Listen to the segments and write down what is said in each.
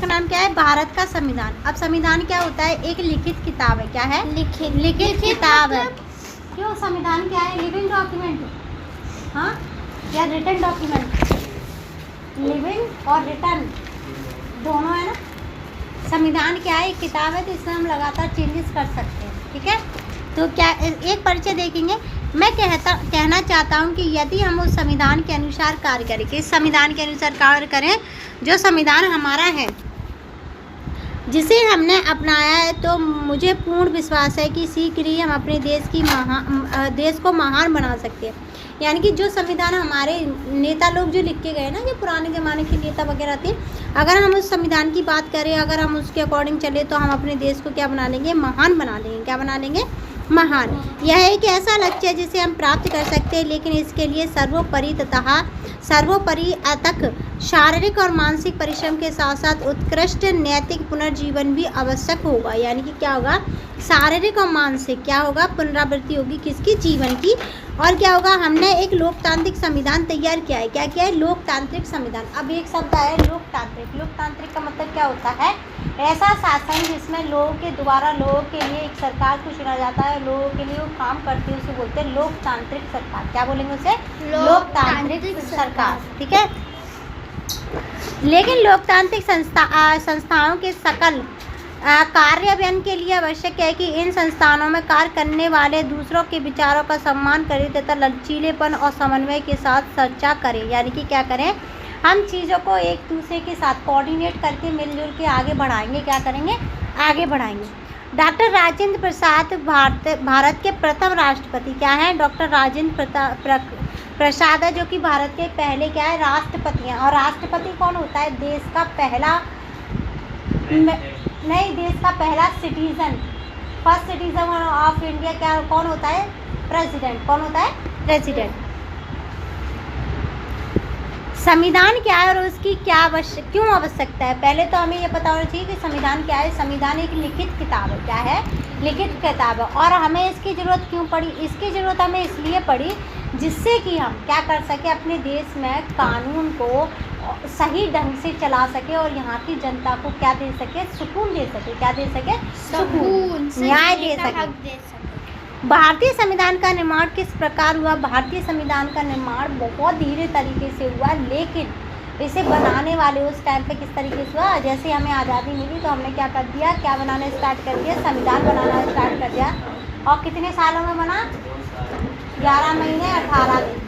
का नाम क्या है? भारत का संविधान। अब संविधान क्या होता है? एक लिखित किताब है। क्या है? लिखित किताब है। क्यों? संविधान क्या है? लिविंग डॉक्यूमेंट, हाँ, या रिटन डॉक्यूमेंट? लिविंग और रिटन दोनों है ना। संविधान क्या है? एक किताब है, तो इसमें हम लगातार चेंजेस कर सकते हैं। ठीक है, तो क्या एक परिचय देखेंगे। मैं कहना चाहता हूँ कि यदि हम उस संविधान के अनुसार कार्य करें, कि संविधान के अनुसार कार्य करें जो संविधान हमारा है, जिसे हमने अपनाया है, तो मुझे पूर्ण विश्वास है कि शीघ्र ही हम अपने देश को महान बना सकते हैं। यानी कि जो संविधान हमारे नेता लोग जो लिख के गए ना, जो पुराने ज़माने के नेता वगैरह थे, अगर हम उस संविधान की बात करें, अगर हम उसके अकॉर्डिंग चले, तो हम अपने देश को क्या बना लेंगे? महान बना लेंगे। क्या बना लेंगे? महान। यह एक ऐसा लक्ष्य है जिसे हम प्राप्त कर सकते हैं, लेकिन इसके लिए सर्वोपरि अथक शारीरिक और मानसिक परिश्रम के साथ साथ उत्कृष्ट नैतिक पुनर्जीवन भी आवश्यक होगा। यानी कि क्या होगा? शारीरिक और मानसिक क्या होगा? पुनरावृत्ति होगी किसकी? जीवन की। और क्या होगा? हमने एक लोकतांत्रिक संविधान तैयार किया है। क्या किया है? लोकतांत्रिक संविधान। अब एक शब्द आया है लोकतांत्रिक। लोकतांत्रिक का मतलब क्या होता है? ऐसा शासन जिसमें लोगों के द्वारा लोगों के लिए एक सरकार को चुना जाता है, लोगों के लिए वो काम करती है, उसे बोलते हैं लोकतांत्रिक सरकार। क्या बोलेंगे उसे? लोकतांत्रिक सरकार। ठीक है, लेकिन लोकतांत्रिक संस्थाओं के सकल कार्यान्वयन के लिए आवश्यक है कि इन संस्थानों में कार्य करने वाले दूसरों के विचारों का सम्मान करें तथा लचीलेपन और समन्वय के साथ चर्चा करें। यानी कि क्या करें? हम चीज़ों को एक दूसरे के साथ कोऑर्डिनेट करके मिलजुल के आगे बढ़ाएंगे। क्या करेंगे? आगे बढ़ाएंगे। डॉक्टर राजेंद्र प्रसाद भारत के प्रथम राष्ट्रपति क्या है? डॉक्टर राजेंद्र प्रसाद है, जो कि भारत के पहले क्या है? राष्ट्रपति हैं। और राष्ट्रपति कौन होता है? देश का पहला देश का पहला citizen, first citizen of India क्या कौन होता है? प्रेसिडेंट। कौन होता है? प्रेसिडेंट। संविधान क्या है और उसकी क्यों आवश्यकता है? पहले तो हमें ये पता होना चाहिए कि संविधान क्या है। संविधान एक लिखित किताब है। क्या है? लिखित किताब है। और हमें इसकी ज़रूरत क्यों पड़ी? इसकी ज़रूरत हमें इसलिए पड़ी जिससे कि हम क्या कर सके? अपने देश में कानून को सही ढंग से चला सके और यहाँ की जनता को क्या दे सके? सुकून दे सके। क्या दे सके? सुकून, न्याय दे सके। भारतीय संविधान का निर्माण किस प्रकार हुआ? भारतीय संविधान का निर्माण बहुत धीरे तरीके से हुआ, लेकिन इसे बनाने वाले उस टाइम पे किस तरीके से हुआ? जैसे हमें आज़ादी मिली तो हमने क्या कर दिया? क्या बनाना स्टार्ट कर दिया? संविधान बनाना स्टार्ट कर दिया। और कितने सालों में बना? 11 महीने 18 दिन।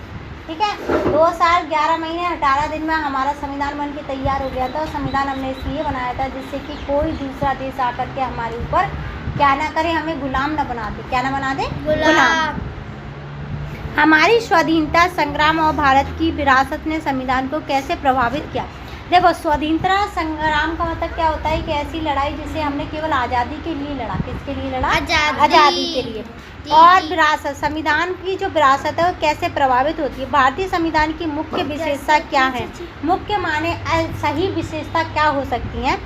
ठीक है, 2 साल 11 महीने 18 दिन में हमारा संविधान बन के तैयार हो गया था। और संविधान हमने इसलिए बनाया था जिससे कि कोई दूसरा देश आकर के हमारे ऊपर क्या ना करे? हमें गुलाम ना बना दे। क्या ना बना दे? गुलाम। हमारी स्वाधीनता संग्राम और भारत की विरासत ने संविधान को कैसे प्रभावित किया? देखो, स्वाधीनता संग्राम का मतलब क्या होता है? कि ऐसी लड़ाई जिसे हमने केवल आज़ादी के लिए लड़ा। किसके लिए लड़ा? आज़ादी के लिए। और विरासत, संविधान की जो विरासत है वो कैसे प्रभावित होती है? भारतीय संविधान की मुख्य विशेषता क्या है? मुख्य माने सही विशेषता क्या हो सकती हैं?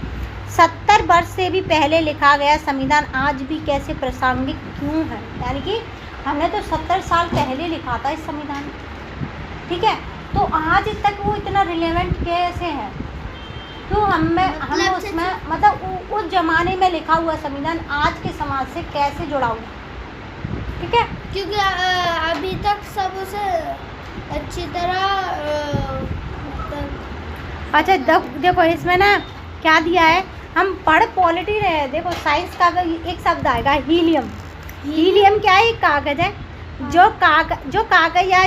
70 वर्ष से भी पहले लिखा गया संविधान आज भी कैसे प्रासंगिक क्यों है? यानी कि हमने तो 70 साल पहले लिखा था इस संविधान, ठीक है, तो आज तक वो इतना रिलेवेंट कैसे है? तो हम उसमें मतलब उस जमाने में लिखा हुआ संविधान आज के समाज से कैसे जुड़ा हुआ? ठीक है, क्योंकि अभी तक सब उसे अच्छी तरह अच्छा देखो इसमें ना क्या दिया है? हम पढ़ पॉलिटी रहे हैं। देखो साइंस का एक शब्द आएगा हीलियम। हीलियम क्या है? एक कागज़ है जो कागज़ या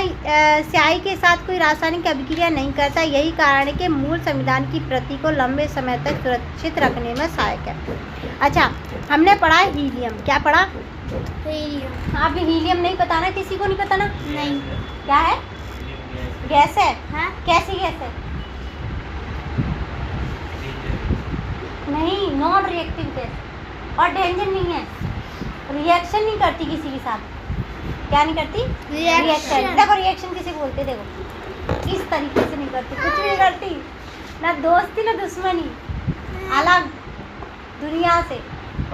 स्याही के साथ कोई रासायनिक अभिक्रिया नहीं करता। यही कारण है कि मूल संविधान की प्रति को लंबे समय तक सुरक्षित रखने में सहायक है। अच्छा, हमने पढ़ा हीलियम। क्या पढ़ा? हीलियम। आप हीलियम नहीं पता ना? किसी को नहीं पता ना? नहीं। क्या है? गैस है। हाँ? कैसी गैस है? नहीं, नॉन रिएक्टिव गैस और डेंजर नहीं है, रिएक्शन नहीं करती किसी के साथ। क्या नहीं करती? रिएक्शन। देखो रिएक्शन किसे बोलते? देखो इस तरीके से नहीं करती, कुछ नहीं करती, ना दोस्ती ना दुश्मनी, अलग दुनिया से,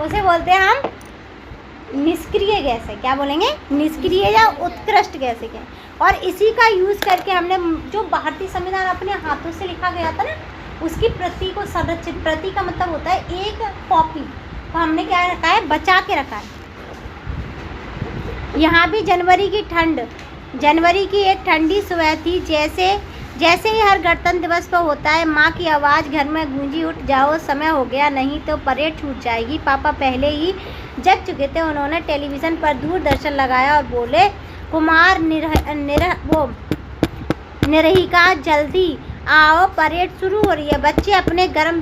उसे बोलते हैं हम निष्क्रिय गैस है। क्या बोलेंगे? निष्क्रिय या उत्कृष्ट गैस है। और इसी का यूज़ करके हमने जो भारतीय संविधान अपने हाथों से लिखा गया था ना, उसकी प्रति को संरक्षित, प्रति का मतलब होता है एक कॉपी, तो हमने क्या रखा है, बचा के रखा है। यहाँ भी जनवरी की एक ठंडी सुबह थी। जैसे ही हर गणतंत्र दिवस पर होता है, माँ की आवाज़ घर में गूंजी, उठ जाओ, समय हो गया, नहीं तो परेड छूट जाएगी। पापा पहले ही जग चुके थे। उन्होंने टेलीविज़न पर दूरदर्शन लगाया और बोले, कुमार निरहिका, जल्दी आओ, परेड शुरू हो रही है। बच्चे अपने गर्म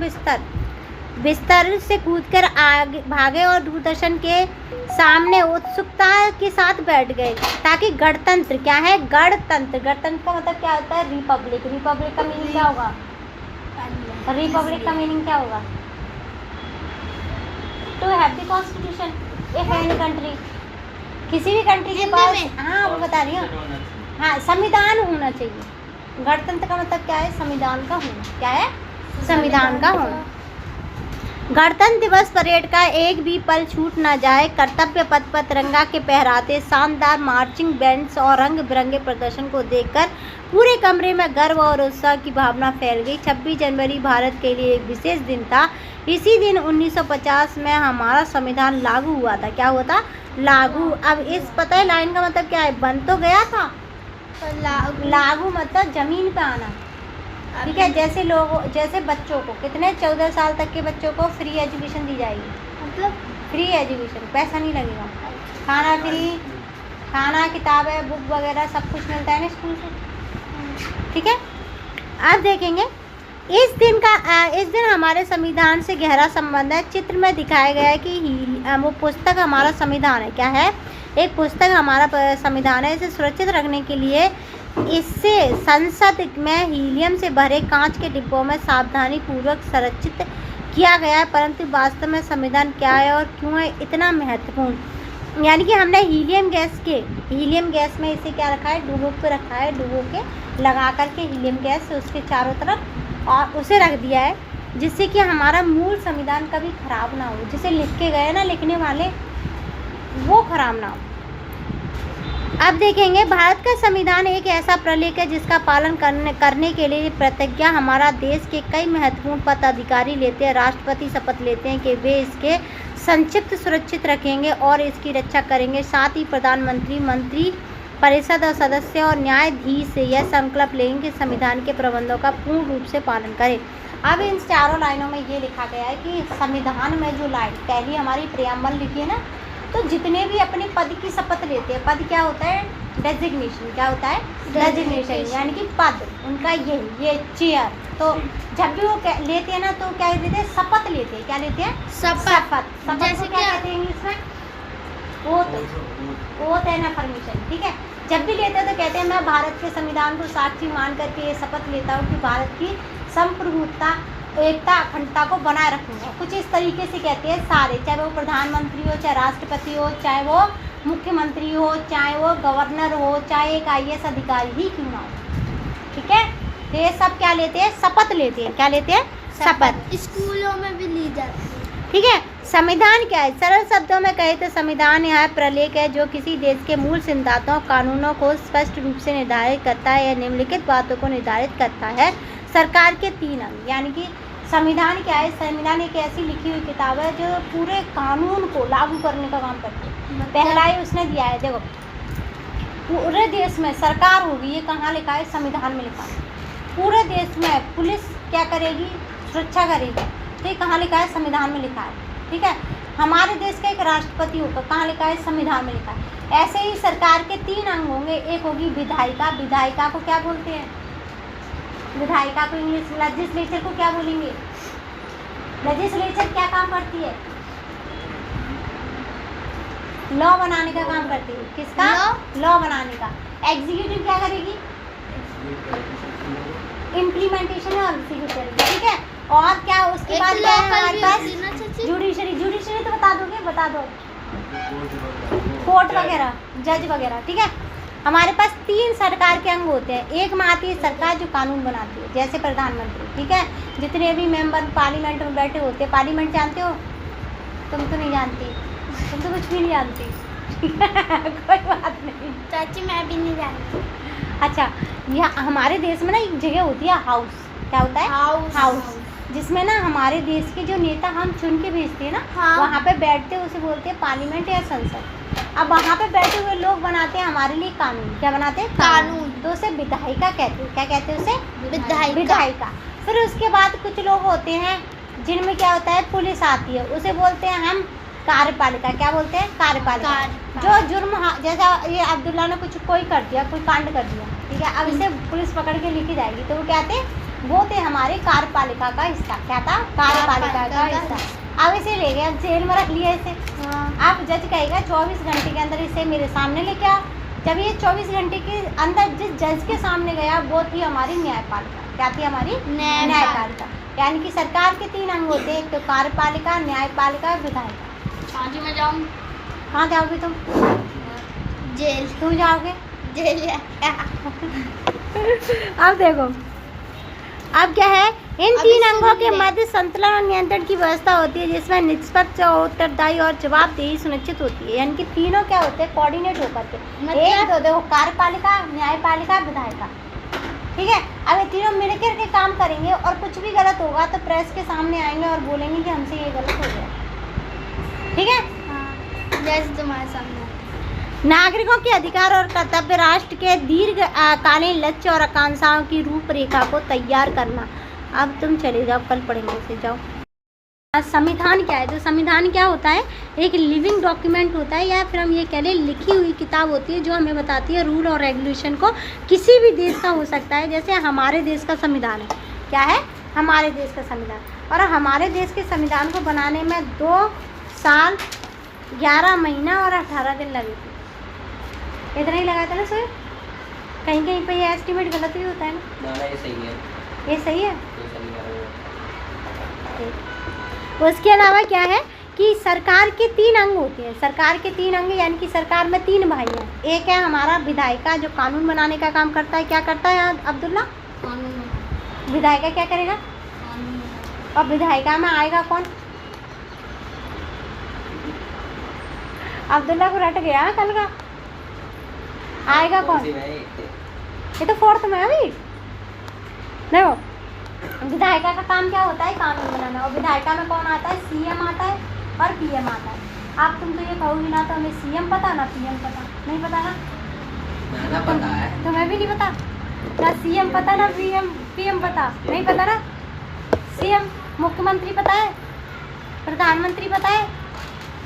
बिस्तर से कूदकर आगे भागे और दूरदर्शन के सामने उत्सुकता के साथ बैठ गए, ताकि गणतंत्र, क्या है गणतंत्र, गणतंत्र का मतलब क्या होता है, रिपब्लिक का मीनिंग क्या होगा, रिपब्लिक का मीनिंग क्या होगा, to have the constitution if any country, किसी भी कंट्री के पास, हाँ वो बता रही हूँ, हाँ संविधान होना चाहिए। गणतंत्र का मतलब क्या है, संविधान का होना, क्या है, संविधान का होना। गणतंत्र दिवस परेड का एक भी पल छूट न जाए। कर्तव्य पथ पर तिरंगा के फहराते शानदार मार्चिंग बैंड्स और रंग बिरंगे प्रदर्शन को देखकर पूरे कमरे में गर्व और उत्साह की भावना फैल गई। 26 जनवरी भारत के लिए एक विशेष दिन था। इसी दिन 1950 में हमारा संविधान लागू हुआ था। क्या हुआ था, लागू। अब इस पता है लाइन का मतलब क्या है, बन तो गया था, लागू मतलब जमीन पे आना, ठीक है। जैसे बच्चों को कितने 14 साल तक के बच्चों को फ्री एजुकेशन दी जाएगी, मतलब फ्री एजुकेशन, पैसा नहीं लगेगा, खाना फ्री, खाना किताबें बुक वगैरह सब कुछ मिलता है ना स्कूल से, ठीक है। अब देखेंगे इस दिन हमारे संविधान से गहरा संबंध है। चित्र में दिखाया गया है कि वो पुस्तक हमारा संविधान है, क्या है, एक पुस्तक हमारा संविधान है। इसे सुरक्षित रखने के लिए इससे संसद में हीलियम से भरे कांच के डिब्बों में सावधानी पूर्वक संरक्षित किया गया है। परंतु वास्तव में संविधान क्या है और क्यों है इतना महत्वपूर्ण, यानी कि हमने हीलियम गैस में इसे क्या रखा है, डुबो के रखा है, डुबो के लगा करके हीलियम गैस से उसके चारों तरफ और उसे रख दिया है, जिससे कि हमारा मूल संविधान कभी खराब ना हो, जिसे लिख के गए ना लिखने वाले, वो खराब ना हो। अब देखेंगे भारत का संविधान एक ऐसा प्रलेख है जिसका पालन करने के लिए प्रतिज्ञा हमारा देश के कई महत्वपूर्ण पदाधिकारी लेते हैं। राष्ट्रपति शपथ लेते हैं कि वे इसके संक्षिप्त सुरक्षित रखेंगे और इसकी रक्षा करेंगे। साथ ही प्रधानमंत्री, मंत्री परिषद और सदस्य और न्यायाधीश यह संकल्प लेंगे कि संविधान के प्रबंधों का पूर्ण रूप से पालन करें। अब इन चारों लाइनों में ये लिखा गया है कि संविधान में जो लाइन पहली हमारी प्रियम्बल लिखी है ना, तो जितने भी अपने पद की शपथ लेते हैं, पद क्या होता है, डेजिग्नेशन, क्या होता है, डेजिग्नेशन, यानी कि पद उनका ये चेयर, तो जब भी वो लेते हैं ना तो क्या लेते हैं, शपथ लेते हैं, क्या लेते हैं, शपथ को क्या कहते हैं इंग्लिश में, ओथ एंड अफर्मेशन, ठीक है। जब भी लेते हैं तो कहते हैं मैं भारत के संविधान को साक्षी मान करके ये शपथ लेता हूँ कि भारत की संप्रभुता, एकता, अखंडता को बनाए रखूँगा। कुछ इस तरीके से कहते हैं सारे, चाहे वो प्रधानमंत्री हो, चाहे राष्ट्रपति हो, चाहे वो मुख्यमंत्री हो, चाहे वो गवर्नर हो, चाहे एक IAS अधिकारी ही क्यों ना हो, ठीक है। तो ये सब क्या लेते हैं, शपथ लेते हैं, क्या लेते हैं, शपथ। स्कूलों में भी ली जाती है, ठीक है। संविधान क्या है, सरल शब्दों में कहे तो संविधान यह प्रलेख है जो किसी देश के मूल सिद्धांतों, कानूनों को स्पष्ट रूप से निर्धारित करता है। यह निम्नलिखित बातों को निर्धारित करता है। सरकार के 3 अंग, यानी कि संविधान क्या है, संविधान एक ऐसी लिखी हुई किताब है जो पूरे कानून को लागू करने का काम करती है। पहला ही उसने दिया है, देखो पूरे देश में सरकार होगी, ये कहाँ लिखा है, संविधान में लिखा है। पूरे देश में पुलिस क्या करेगी, सुरक्षा करेगी, तो ये कहाँ लिखा है, संविधान में लिखा है, ठीक है। हमारे देश का एक राष्ट्रपति होगा, कहाँ लिखा है, संविधान में लिखा है। ऐसे ही सरकार के 3 अंग होंगे। एक होगी विधायिका, विधायिका को क्या बोलते हैं, विधायिका को इंग्लिश, लेजिस्लेचर को क्या बोलेंगे, लेजिस्लेचर क्या काम करती है, लॉ बनाने का काम करती है, किसका, लॉ बनाने का। एग्जीक्यूटिव क्या करेगी, इम्प्लीमेंटेशन और एग्जीक्यूटिव, ठीक है। और क्या उसके बाद क्या है हमारे पास, जुडिशरी तो बता दो, कोर्ट वगैरह, जज वगैरह, ठीक है। हमारे पास 3 सरकार के अंग होते हैं। एक में आती है सरकार जो कानून बनाती है, जैसे प्रधानमंत्री, ठीक है। जितने भी मेंबर पार्लियामेंट में बैठे होते हैं, पार्लियामेंट जानते हो, तुम तो नहीं जानती, तुम तो कुछ भी नहीं जानती, कोई बात नहीं चाची, मैं भी नहीं जानती। अच्छा, यहाँ हमारे देश में ना एक जगह होती है हाउस, क्या होता है? हाउस। हाउस, जिसमें ना हमारे देश के जो नेता हम चुन के भेजते हैं ना, हाँ। वहाँ पे बैठते हैं, उसे बोलते हैं पार्लियामेंट या संसद। अब वहाँ पे बैठे हुए लोग बनाते हैं हमारे लिए कानून। क्या बनाते हैं? कानून। तो उसे विधायिका कहते हैं। क्या कहते हैं उसे? विधायिका। विधायिका। फिर उसके बाद कुछ लोग होते हैं जिनमें क्या होता है, पुलिस आती है, उसे बोलते हैं हम कार्यपालिका। क्या बोलते हैं? कार्यपालिका। जो जुर्म, जैसा ये अब्दुल्ला ने कुछ कोई कर दिया, कोई कांड कर दिया, ठीक है, अब इसे पुलिस पकड़ के लेके जाएगी, तो वो क्या थे? वो थे हमारे कार्यपालिका का हिस्सा। क्या था? कार्यपालिका का हिस्सा। अब इसे ले गए, अब जेल में रख लिया इसे। अब जज कहेगा 24 घंटे के अंदर इसे मेरे सामने लेके आओ। जब ये 24 घंटे के अंदर जिस जज के सामने गया, वो थी हमारी न्यायपालिका। क्या थी? हमारी न्यायपालिका। यानी कि सरकार के 3 अंग होते हैं, एक तो कार्यपालिका, न्यायपालिका, विधायिका। आज मैं जाऊँ कहाँ जाओगे तुम? जेल। तुम जाओगे जेल। अब देखो, अब क्या है, इन 3 अंगों के मध्य संतुलन और नियंत्रण की व्यवस्था होती है, जिसमें निष्पक्ष, उत्तरदायी और जवाबदेही सुनिश्चित होती है। यानी कि तीनों क्या होते हैं? कोऑर्डिनेट होकर के। एक तो देखो, कार्यपालिका, न्यायपालिका, विधायिका, ठीक है। अब ये तीनों मिलकर के काम करेंगे, और कुछ भी गलत होगा तो प्रेस के सामने आएंगे और बोलेंगे कि हमसे ये गलत हो गया, ठीक है। जैसे तुम्हारे सामने नागरिकों के अधिकार और कर्तव्य, राष्ट्र के दीर्घकालीन लक्ष्य और आकांक्षाओं की रूपरेखा को तैयार करना। अब तुम चले जाओ, कल पढ़ेंगे इसे, जाओ। संविधान क्या है? तो संविधान क्या होता है? एक लिविंग डॉक्यूमेंट होता है, या फिर हम ये कह लें लिखी हुई किताब होती है, जो हमें बताती है रूल और रेगुलेशन को। किसी भी देश का हो सकता है, जैसे हमारे देश का संविधान है। क्या है? हमारे देश का संविधान। और हमारे देश के संविधान को बनाने में 2 साल 11 महीना और 18 दिन लगे थे। इतना ही लगा था ना सर? कहीं कहीं पे ये एस्टिमेट गलत भी होता है ना? ये सही है। ये सही है। ये सही है। उसके अलावा क्या है कि सरकार के 3 अंग होते हैं। सरकार के 3 अंग, यानी कि सरकार में 3 भाई हैं। एक है हमारा विधायिका, जो कानून बनाने का काम करता है। क्या करता है अब्दुल्ला? कानून। विधायिका क्या करेगा? कानून। और विधायिका में आएगा कौन? अब्दुल्ला को रट गया कल का। आएगा कौन? ये तो 4th में है अभी। देखो, विधायिका का काम क्या होता है? कानून बनाना। और विधायिका में कौन आता है? सीएम आता है और पीएम आता है। आप तुम तो ये कहोगी ना, तो हमें सीएम पता ना पीएम पता। नहीं पता ना? ना पता है। तुम्हें भी नहीं पता ना? सीएम पता ना पीएम पता? नहीं पता ना? सीएम मुख्यमंत्री पता है, प्रधानमंत्री पता है,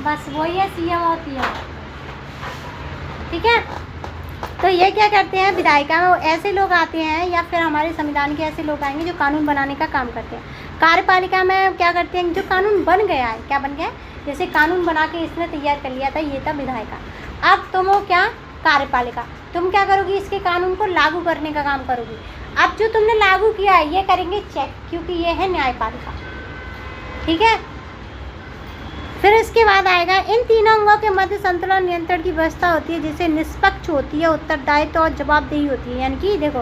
बस वही है सीएम और पीएम, ठीक है। तो ये क्या करते हैं? विधायिका में ऐसे लोग आते हैं, या फिर हमारे संविधान के ऐसे लोग आएंगे जो कानून बनाने का काम करते हैं। कार्यपालिका में क्या करते हैं? जो कानून बन गया है, क्या बन गया है? जैसे कानून बना के इसने तैयार कर लिया था, ये था विधायिका। अब तुम हो क्या? कार्यपालिका। तुम क्या करोगी? इसके कानून को लागू करने का काम करोगी। अब जो तुमने लागू किया है, ये करेंगे चेक, क्योंकि ये है न्यायपालिका, ठीक है। फिर इसके बाद आएगा, इन तीनों अंगों के मध्य संतुलन नियंत्रण की व्यवस्था होती है, जिसे निष्पक्ष होती है, उत्तरदायित्व और जवाबदेही होती है। यानी कि देखो,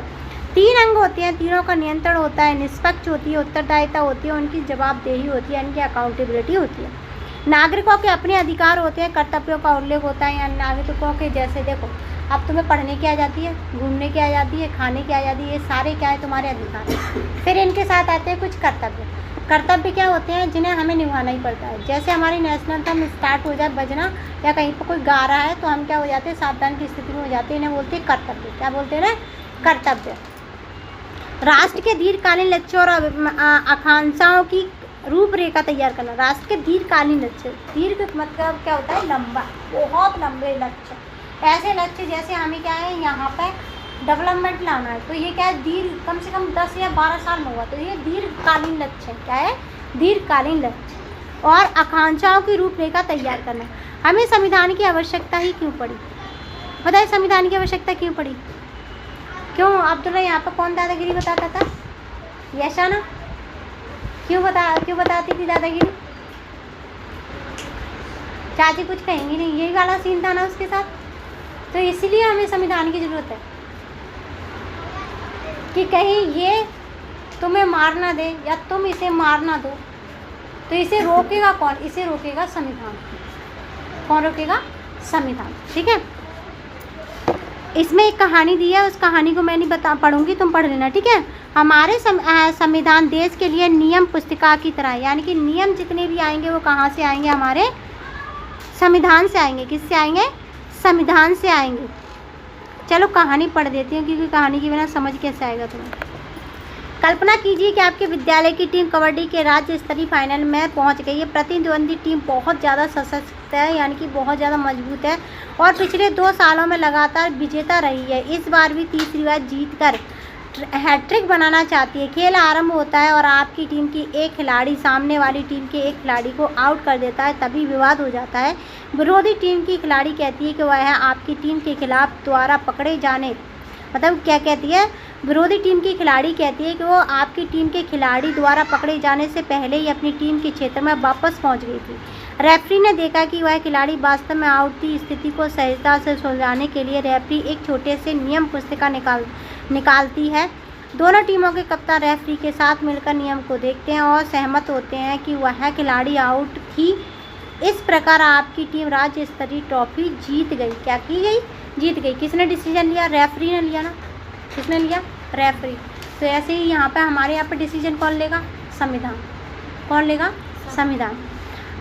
3 अंग होते हैं, तीनों का नियंत्रण होता है, निष्पक्ष होती है, उत्तरदायित्व होती है, उनकी जवाबदेही होती है, यानी कि अकाउंटेबिलिटी होती है। नागरिकों के अपने अधिकार होते हैं, कर्तव्यों का उल्लेख होता है। यानी नागरिकों के जैसे देखो, अब तुम्हें पढ़ने की आज़ादी है, घूमने की आज़ादी है, खाने की आज़ादी है, ये सारे क्या है? तुम्हारे अधिकार। फिर इनके साथ आते हैं कुछ कर्तव्य। कर्तव्य क्या होते हैं? जिन्हें हमें निभाना ही पड़ता है। जैसे हमारी नेशनल एंथम स्टार्ट हो जाए बजना, या कहीं पर कोई गा रहा है, तो हम क्या हो जाते हैं? सावधान की स्थिति में हो जाते हैं। इन्हें बोलते हैं कर्तव्य। क्या बोलते हैं ना? कर्तव्य। राष्ट्र के दीर्घकालीन लक्ष्यों और आकांक्षाओं की रूपरेखा तैयार करना। राष्ट्र के दीर्घकालीन लक्ष्य, दीर्घ मतलब क्या होता है? लंबा, बहुत लंबे लक्ष्य। ऐसे लक्ष्य जैसे हमें क्या है, यहाँ पर डेवलपमेंट लाना है, तो ये क्या है? दीर्घ, कम से कम 10 या 12 साल में हुआ, तो ये दीर्घकालीन लक्ष्य है। क्या है? दीर्घकालीन लक्ष्य। और आकांक्षाओं की रूपरेखा तैयार करना। हमें संविधान की आवश्यकता ही क्यों पड़ी? बताइए, संविधान की आवश्यकता क्यों पड़ी? क्यों अब्दुल्ला यहाँ पर कौन दादागिरी बताता था? यशा ना? क्यों बताती थी दादागिरी? चाची कुछ कहेंगी नहीं, यही वाला सीन था ना उसके साथ। तो इसलिए हमें संविधान की ज़रूरत है कि कहीं ये तुम्हें मार ना दे, या तुम इसे मार ना दो। तो इसे रोकेगा कौन? इसे रोकेगा संविधान। कौन रोकेगा? संविधान, ठीक है। इसमें एक कहानी दी है, उस कहानी को मैं नहीं पढ़ूंगी, तुम पढ़ लेना, ठीक है। हमारे संविधान देश के लिए नियम पुस्तिका की तरह है, यानी कि नियम जितने भी आएंगे वो कहाँ से आएंगे, हमारे संविधान से आएंगे। किससे आएंगे, संविधान से आएंगे। चलो कहानी पढ़ देती हूँ, क्योंकि कहानी के बिना समझ कैसे आएगा तुम्हें। कल्पना कीजिए कि आपके विद्यालय की टीम कबड्डी के राज्य स्तरीय फाइनल में पहुंच गई है। प्रतिद्वंदी टीम बहुत ज़्यादा सशक्त है, यानी कि बहुत ज़्यादा मजबूत है और पिछले 2 सालों में लगातार विजेता रही है। इस बार भी तीसरी बार जीतकर हैट्रिक बनाना चाहती है। खेल आरंभ होता है और आपकी टीम की एक खिलाड़ी सामने वाली टीम के एक खिलाड़ी को आउट कर देता है, तभी विवाद हो जाता है। विरोधी टीम की खिलाड़ी कहती है कि वह आपकी टीम के खिलाफ द्वारा पकड़े जाने, मतलब क्या कहती है, विरोधी टीम की खिलाड़ी कहती है कि वो आपकी टीम के खिलाड़ी द्वारा पकड़े जाने से पहले ही अपनी टीम के क्षेत्र में वापस पहुंच गई थी। रेफरी ने देखा कि वह खिलाड़ी वास्तव में आउट थी। स्थिति को सहजता से सुलझाने के लिए रेफरी एक छोटे से नियम पुस्तिका निकालती है। दोनों टीमों के कप्तान रेफरी के साथ मिलकर नियम को देखते हैं और सहमत होते हैं कि वह खिलाड़ी आउट थी। इस प्रकार आपकी टीम राज्य स्तरीय ट्रॉफी जीत गई। क्या की गई, जीत गई। किसने डिसीजन लिया, रेफरी ने लिया ना। किसने लिया, रेफरी। तो ऐसे ही यहाँ पे हमारे यहाँ पे डिसीजन कौन लेगा, संविधान। कौन लेगा, संविधान।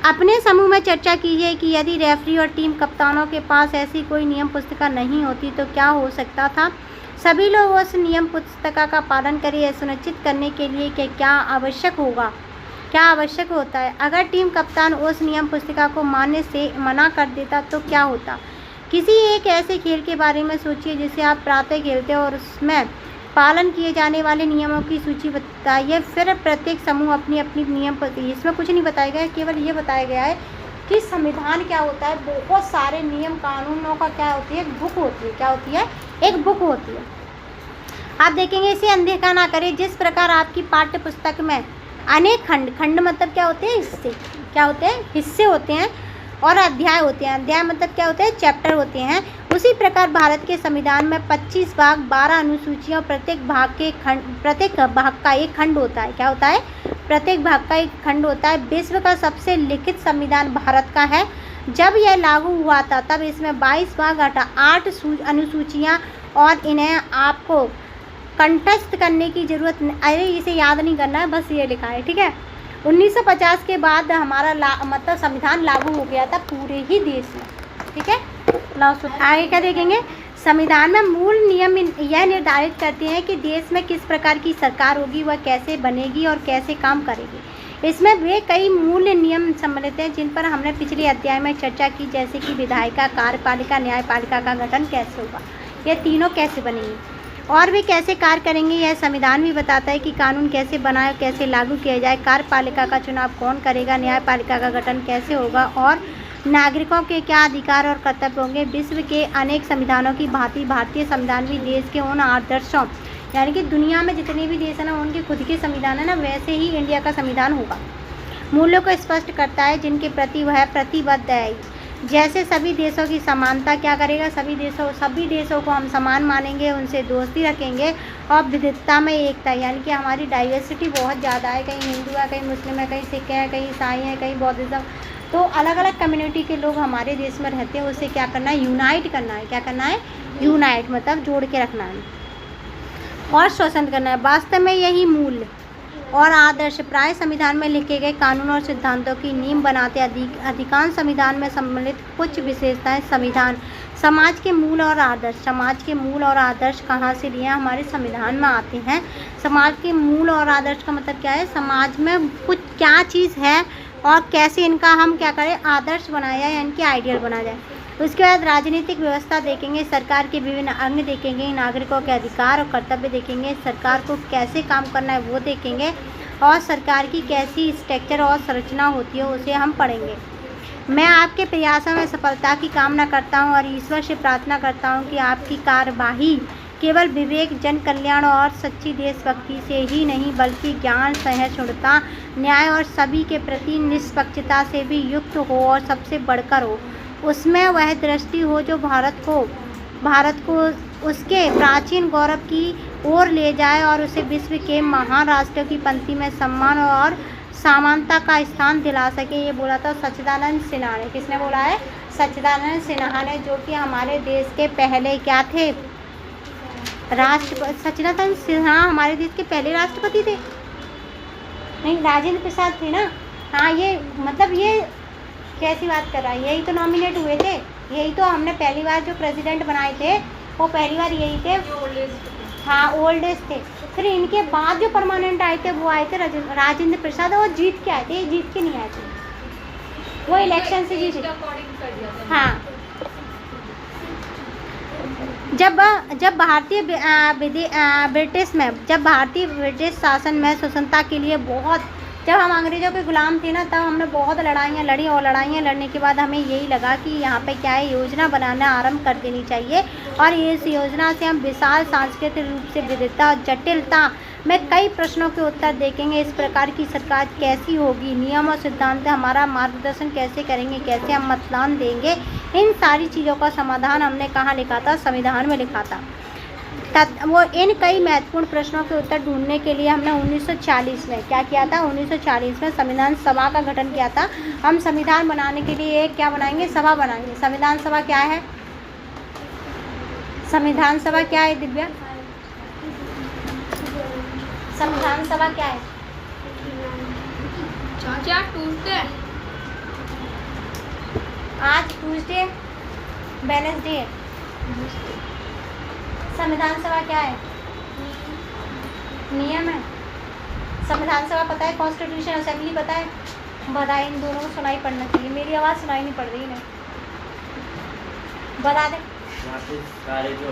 अपने समूह में चर्चा कीजिए कि यदि रेफरी और टीम कप्तानों के पास ऐसी कोई नियम पुस्तिका नहीं होती तो क्या हो सकता था। सभी लोग उस नियम पुस्तिका का पालन करें, यह सुनिश्चित करने के लिए कि क्या आवश्यक होगा, क्या आवश्यक होता है। अगर टीम कप्तान उस नियम पुस्तिका को मानने से मना कर देता तो क्या होता। किसी एक ऐसे खेल के बारे में सोचिए जिसे आप प्रातः खेलते हो और उसमें पालन किए जाने वाले नियमों की सूची बताइए। फिर प्रत्येक समूह अपनी अपनी नियम, इसमें कुछ नहीं बताया गया है, केवल ये बताया गया है कि संविधान क्या होता है। बहुत सारे नियम कानूनों का क्या होती है, एक बुक होती है। क्या होती है, एक बुक होती है। आप देखेंगे, इसे अनदेखा ना करें। जिस प्रकार आपकी पाठ्य पुस्तक में अनेक खंड मतलब क्या होते हैं, हिस्से। क्या होते हैं, हिस्से होते हैं और अध्याय होते हैं। अध्याय मतलब क्या होते हैं, चैप्टर होते हैं। उसी प्रकार भारत के संविधान में 25 भाग, 12 अनुसूचियाँ, प्रत्येक भाग का एक खंड होता है। क्या होता है, प्रत्येक भाग का एक खंड होता है। विश्व का सबसे लिखित संविधान भारत का है। जब यह लागू हुआ था तब इसमें 22 भाग, 8 अनुसूचियाँ और इन्हें आपको कंठस्थ करने की ज़रूरत नहीं। अरे इसे याद नहीं करना है, बस ये लिखा है, ठीक है। 1950 के बाद हमारा मतलब संविधान लागू हो गया था पूरे ही देश में, ठीक है। आगे क्या देखेंगे, संविधान में मूल नियम यह निर्धारित करते हैं कि देश में किस प्रकार की सरकार होगी, वह कैसे बनेगी और कैसे काम करेगी। इसमें वे कई मूल नियम सम्मिलित हैं जिन पर हमने पिछले अध्याय में चर्चा की, जैसे कि विधायिका, कार्यपालिका, न्यायपालिका का गठन कैसे होगा, ये तीनों कैसे बनेंगे और वे कैसे कार्य करेंगे। यह संविधान भी बताता है कि कानून कैसे बनाए, कैसे लागू किया जाए, कार्यपालिका का चुनाव कौन करेगा, न्यायपालिका का गठन कैसे होगा और नागरिकों के क्या अधिकार और कर्तव्य होंगे। विश्व के अनेक संविधानों की भांति भारतीय संविधान भी देश के उन आदर्शों, यानी कि दुनिया में जितने भी देश हैं ना उनके खुद के संविधान है ना, वैसे ही इंडिया का संविधान होगा। मूल्यों को स्पष्ट करता है जिनके प्रति वह प्रतिबद्ध है। जैसे सभी देशों की समानता, क्या करेगा, सभी देशों को हम समान मानेंगे, उनसे दोस्ती रखेंगे और विविधता में एकता, यानी कि हमारी डाइवर्सिटी बहुत ज़्यादा है। कहीं हिंदू है, कहीं मुस्लिम है, कहीं सिख है, कहीं ईसाई है, कहीं बौद्धिज्म, तो अलग अलग कम्युनिटी के लोग हमारे देश में रहते हैं। उसे क्या करना है, यूनाइट करना है। क्या करना है, यूनाइट मतलब जोड़ के रखना है और शोषण करना है। वास्तव में यही मूल्य और आदर्श प्राय संविधान में लिखे गए कानून और सिद्धांतों की नींव बनाते। अधिकांश संविधान में सम्मिलित कुछ विशेषताएं संविधान समाज के मूल और आदर्श कहाँ से लिए, हमारे संविधान में आते हैं। समाज के मूल और आदर्श का मतलब क्या है, समाज में कुछ क्या चीज़ है और कैसे इनका हम क्या करें, आदर्श बनाया जाए, यानी कि आइडियल बनाया जाए। उसके बाद राजनीतिक व्यवस्था देखेंगे, सरकार के विभिन्न अंग देखेंगे, नागरिकों के अधिकार और कर्तव्य देखेंगे, सरकार को कैसे काम करना है वो देखेंगे और सरकार की कैसी स्ट्रक्चर और संरचना होती है उसे हम पढ़ेंगे। मैं आपके प्रयासों में सफलता की कामना करता हूं और ईश्वर से प्रार्थना करता हूं कि आपकी कार्यवाही केवल विवेक, जन कल्याण और सच्ची देशभक्ति से ही नहीं बल्कि ज्ञान, सहिष्णुता, न्याय और सभी के प्रति निष्पक्षता से भी युक्त हो और सबसे बढ़कर हो। उसमें वह दृष्टि हो जो भारत को उसके प्राचीन गौरव की ओर ले जाए और उसे विश्व के महान राष्ट्रों की पंक्ति में सम्मान और समानता का स्थान दिला सके। ये बोला था सच्चिदानंद सिन्हा ने। किसने बोला है, सच्चिदानंद सिन्हा ने, जो कि हमारे देश के पहले क्या थे, राष्ट्रपति सचिदानंद सिन्हा हमारे देश के पहले राष्ट्रपति थे। नहीं, राजेंद्र प्रसाद थे ना। हाँ, ये मतलब ये कैसी बात कर रहा है, यही तो नॉमिनेट हुए थे, यही तो हमने पहली बार जो प्रेसिडेंट बनाए थे वो पहली बार यही थे। हाँ, ओल्डेस्ट थे। फिर इनके बाद जो परमानेंट आए थे वो आए थे राजेंद्र प्रसाद, और जीत के आए थे, ये जीत के नहीं आए थे, वो इलेक्शन से जीते। हाँ, जब भारतीय ब्रिटिश शासन में स्वतंत्रता के लिए जब हम अंग्रेज़ों के गुलाम थे ना, तब हमने बहुत लड़ाइयाँ लड़ी, और लड़ाइयाँ लड़ने के बाद हमें यही लगा कि यहाँ पे क्या है, योजना बनाना आरंभ कर देनी चाहिए, और इस योजना से हम विशाल सांस्कृतिक रूप से विविधता और जटिलता में कई प्रश्नों के उत्तर देखेंगे। इस प्रकार की सरकार कैसी होगी, नियम और सिद्धांत हमारा मार्गदर्शन कैसे करेंगे, कैसे हम मतदान देंगे, इन सारी चीज़ों का समाधान हमने कहाँ लिखा था, संविधान में लिखा था। वो इन कई महत्वपूर्ण प्रश्नों के उत्तर ढूंढने के लिए हमने 1940 में क्या किया था, 1940 में संविधान सभा का गठन किया था। हम संविधान बनाने के लिए एक क्या बनाएंगे, सभा बनाएंगे। संविधान सभा क्या है, संविधान सभा क्या है दिव्या, संविधान सभा क्या है? ट्यूसडे, आज ट्यूसडे वेडनेसडे है। संविधान सभा क्या है, नियम है। संविधान सभा पता है, कॉन्स्टिट्यूशन असेंबली पता है, बताए। इन दोनों को सुनाई पड़ना चाहिए, मेरी आवाज़ सुनाई नहीं पड़ रही है, बता दे। यहाँ पे सारे जो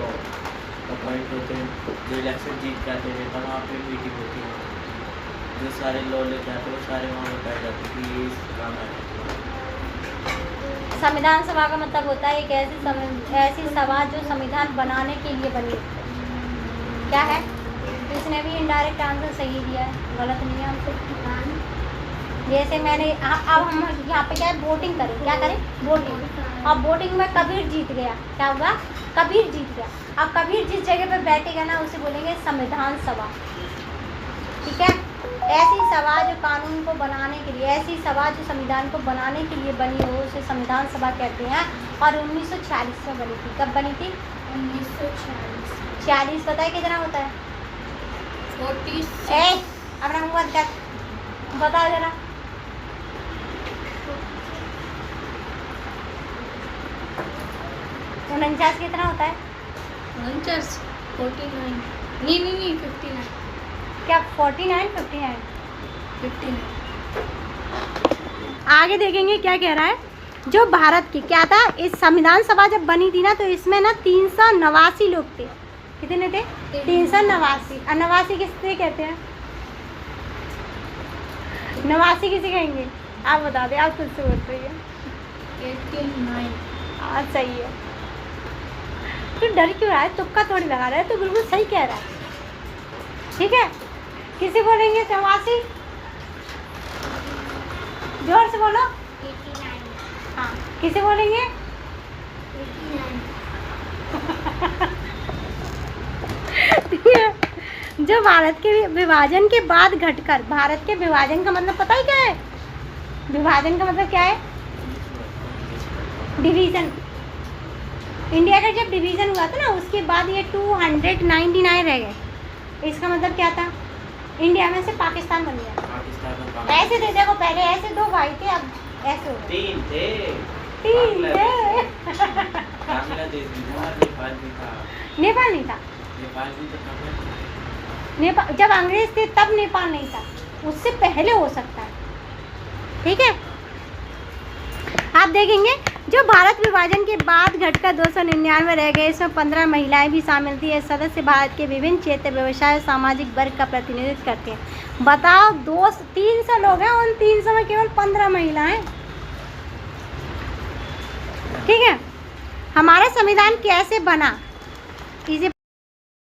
अपॉइंट होते हैं, जो इलेक्शन जीत के आते हैं, तब वहाँ पे मीटिंग होती है, जो सारे लॉ लेके आते हैं वो सारे वहाँ पे बैठ जाते हैं कि ये काम है। संविधान सभा का मतलब होता है एक ऐसी सभा जो संविधान बनाने के लिए बनी। क्या है, इसने भी इनडायरेक्ट आंसर सही दिया है, गलत नहीं है हमसे। जैसे मैंने अब हम यहाँ पे क्या है, वोटिंग करें, क्या करें, वोटिंग। अब वोटिंग में कबीर जीत गया, क्या होगा, कबीर जीत गया। अब कबीर जिस जगह पे बैठेगा ना, उसे बोलेंगे संविधान सभा, ठीक है। ऐसी सभा जो कानून को बनाने के लिए, ऐसी सभा जो संविधान को बनाने के लिए बनी हो, उसे संविधान सभा कहते हैं। और 1940 में बनी थी। कब बनी थी, 1940। 40 पता है कितना होता है, 46। अपना होमवर्क कर, बता जरा। 49 कितना होता है, 49, 49, नहीं 59, क्या 49, 59, 59। आगे देखेंगे क्या कह रहा है। जो भारत की क्या था, इस संविधान सभा जब बनी थी ना, तो इसमें ना 389 लोग थे। कितने थे, 389। और 89 किससे कहते हैं, 89 किसे कहेंगे, आप बता दें, आप खुद से बोल रही है। 89। हाँ, सही है। तो डर क्यों रहा है, तुक्का थोड़ी लगा रहा है, तो बिल्कुल सही कह रहा है, ठीक है। किसे बोलेंगे 84, जोर से बोलो। 89। हाँ, किसे बोलेंगे, 89। जो भारत के विभाजन के बाद घटकर, भारत के विभाजन का मतलब पता है क्या है, विभाजन का मतलब क्या है, डिवीज़न। इंडिया का जब डिवीज़न हुआ था ना, उसके बाद ये 299 रह गए। इसका मतलब क्या था, इंडिया में से पाकिस्तान बन गया। ऐसे थे, देखो पहले ऐसे 2 भाई थे, अब ऐसे हो गए 3 थे। 3 थे। बांग्लादेश भी था, नेपाल भी था। नेपाल नहीं था, नेपाल भी तो था। नेपाल जब अंग्रेज थे तब नेपाल नहीं था, उससे पहले हो सकता है, ठीक है। आप देखेंगे जो भारत विभाजन के बाद घटकर 299 रह गए, इसमें 15 महिलाएं भी शामिल थी। ये सदस्य भारत के विभिन्न क्षेत्र, व्यवसाय और सामाजिक वर्ग का प्रतिनिधित्व करते हैं। बताओ, 300 लोग हैं, उन 300 में केवल 15 महिलाएं, ठीक है। हमारा संविधान कैसे बना, इसे